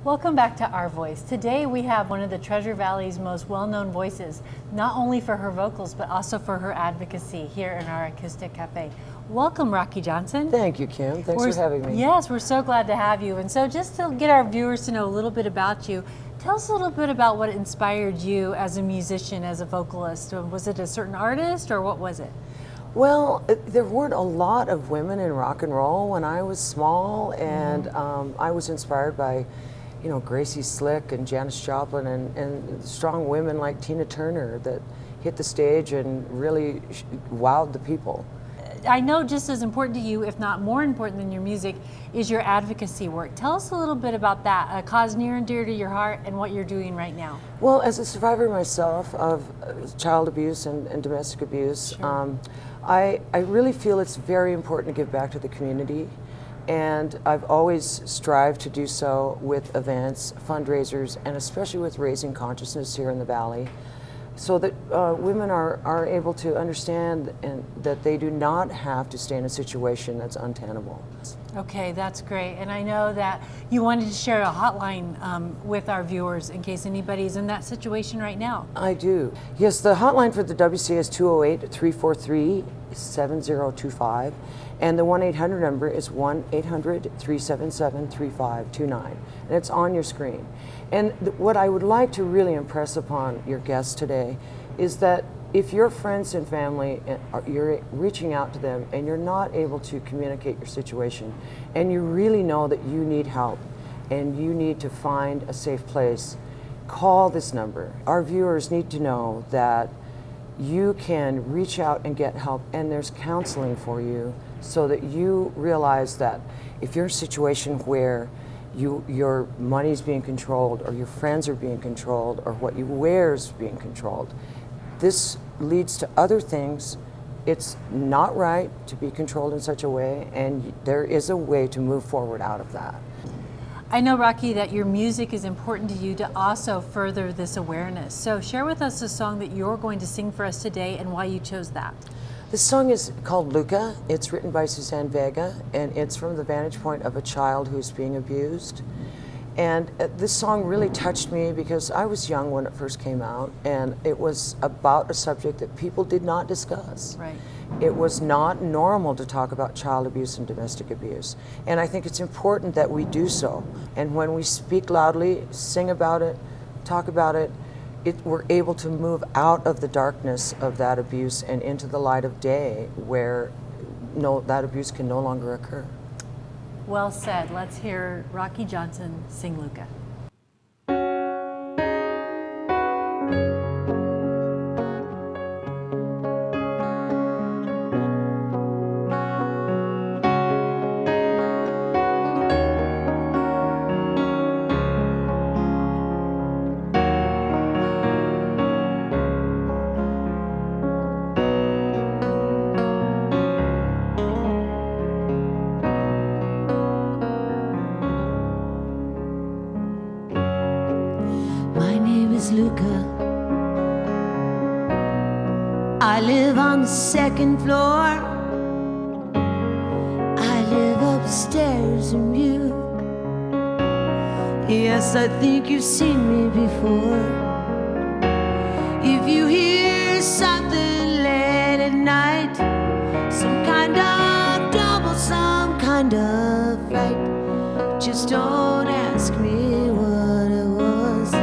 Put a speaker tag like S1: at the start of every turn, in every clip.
S1: Welcome back to Our Voice. Today we have one of the Treasure Valley's most well-known voices, not only for her vocals, but also for her advocacy here in our acoustic cafe. Welcome, Rocci Johnson.
S2: Thank you, Kim. Thanks for having me.
S1: Yes, we're so glad to have you. And so just to get our viewers to know a little bit about you, tell us a little bit about what inspired you as a musician, as a vocalist. Was it a certain artist or what was it?
S2: Well, there weren't a lot of women in rock and roll when I was small, and I was inspired by, you know, Gracie Slick and Janis Joplin and strong women like Tina Turner that hit the stage and really wowed the people.
S1: I know just as important to you, if not more important than your music, is your advocacy work. Tell us a little bit about that, a cause near and dear to your heart and what you're doing right now.
S2: Well, as a survivor myself of child abuse and domestic abuse,
S1: Sure.
S2: I really feel it's very important to give back to the community. And I've always strived to do so with events, fundraisers, and especially with raising consciousness here in the Valley, so that women are able to understand and that they do not have to stay in a situation that's untenable.
S1: Okay, that's great. And I know that you wanted to share a hotline with our viewers in case anybody's in that situation right now.
S2: I do. Yes, the hotline for the WCA is 208-343-7025, and the 1-800 number is 1-800-377-3529, and it's on your screen. And what I would like to really impress upon your guests today is that if your friends and family, you're reaching out to them and you're not able to communicate your situation, and you really know that you need help and you need to find a safe place, call this number. Our viewers need to know that you can reach out and get help, and there's counseling for you, so that you realize that if you're in a situation where your money's being controlled, or your friends are being controlled, or what you wear is being controlled, this leads to other things. It's not right to be controlled in such a way, and there is a way to move forward out of that.
S1: I know, Rocci, that your music is important to you to also further this awareness. So share with us a song that you're going to sing for us today and why you chose that.
S2: This song is called Luca. It's written by Suzanne Vega, and it's from the vantage point of a child who's being abused. And this song really touched me because I was young when it first came out, and it was about a subject that people did not discuss.
S1: Right.
S2: It was not normal to talk about child abuse and domestic abuse. And I think it's important that we do so. And when we speak loudly, sing about it, talk about it, we're able to move out of the darkness of that abuse and into the light of day where that abuse can no longer occur.
S1: Well said. Let's hear Rocci Johnson sing Luca.
S3: Luca. I live on the second floor. I live upstairs in you. Yes, I think you've seen me before. If you hear something late at night, some kind of trouble, some kind of fright, just don't ask me what it was.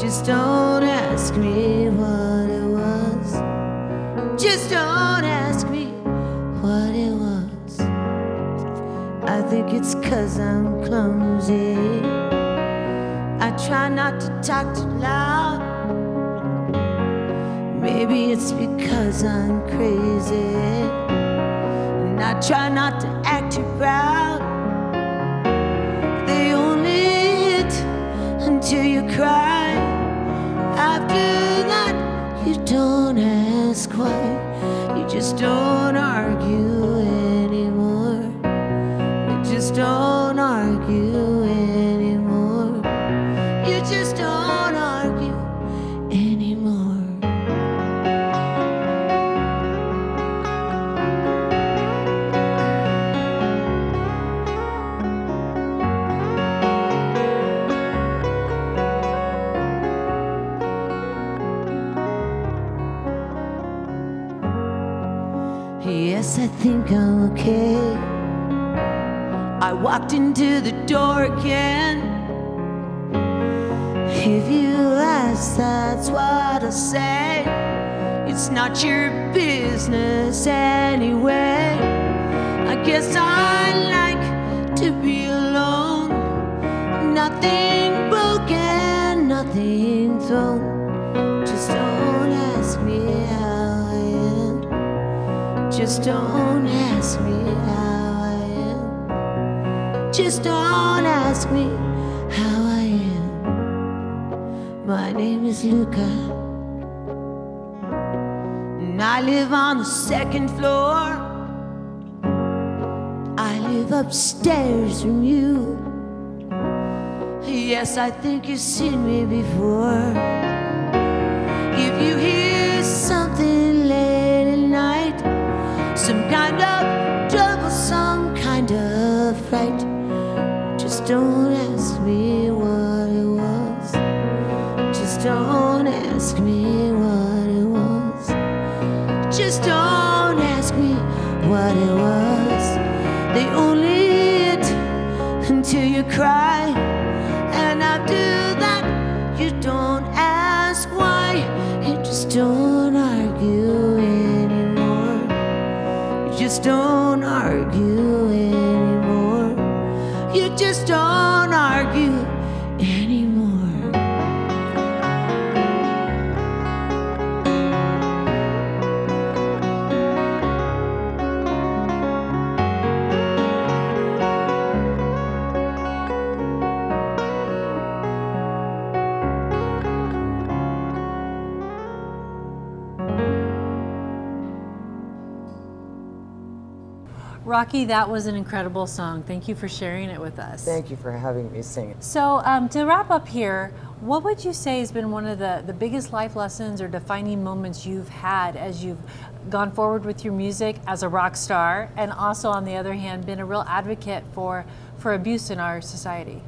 S3: Just don't ask me what it was. Just don't ask me what it was. I think it's 'cause I'm clumsy. I try not to talk too loud. Maybe it's because I'm crazy, and I try not to act too proud. They only hit until you cry. After that, you don't ask why. You just don't argue anymore. You just don't argue anymore. You just don't argue anymore. think I'm okay. I walked into the door again. If you ask, that's what I say. It's not your business anyway. I guess I like to be alone. Nothing broken, nothing thrown. Just don't ask me how I am. Just don't ask me how I am. Just don't ask me how I am. My name is Luca, and I live on the second floor. I live upstairs from you. Yes, I think you've seen me before. If you hear something late at night, some kind of trouble, some kind of fright, just don't ask me what it was. Just don't ask me what it was. Just don't ask me what it was. They only hit until you cry, and after that you don't ask why. You just don't argue anymore. You just don't argue anymore. You just don't argue anymore.
S1: Rocci, that was an incredible song. Thank you for sharing it with us.
S2: Thank you for having me sing it.
S1: So to wrap up here, what would you say has been one of the biggest life lessons or defining moments you've had as you've gone forward with your music as a rock star, and also on the other hand been a real advocate for abuse in our society?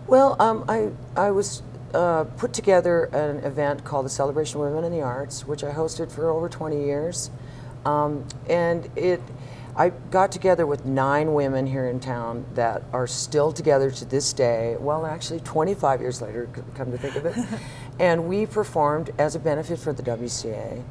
S2: Well, I was put together an event called the Celebration of Women in the Arts, which I hosted for over 20 years. I got together with 9 women here in town that are still together to this day. Well, actually 25 years later, come to think of it. And we performed as a benefit for the WCA.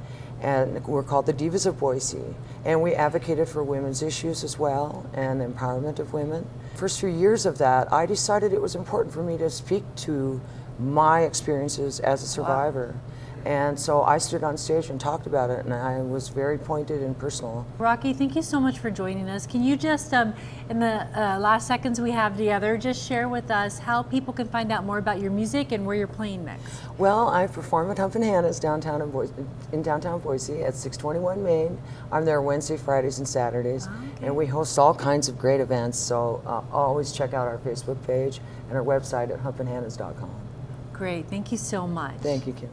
S2: And we're called the Divas of Boise. And we advocated for women's issues as well and the empowerment of women. First few years of that, I decided it was important for me to speak to my experiences as a survivor. Wow. And so I stood on stage and talked about it, and I was very pointed and personal.
S1: Rocci, thank you so much for joining us. Can you just, in the last seconds we have together, just share with us how people can find out more about your music and where you're playing next?
S2: Well, I perform at Humpin' Hannah's in downtown Boise at 621 Main. I'm there Wednesday, Fridays, and Saturdays. Okay. And we host all kinds of great events, so always check out our Facebook page and our website at humpinhannahs.com.
S1: Great, thank you so much.
S2: Thank you, Kim.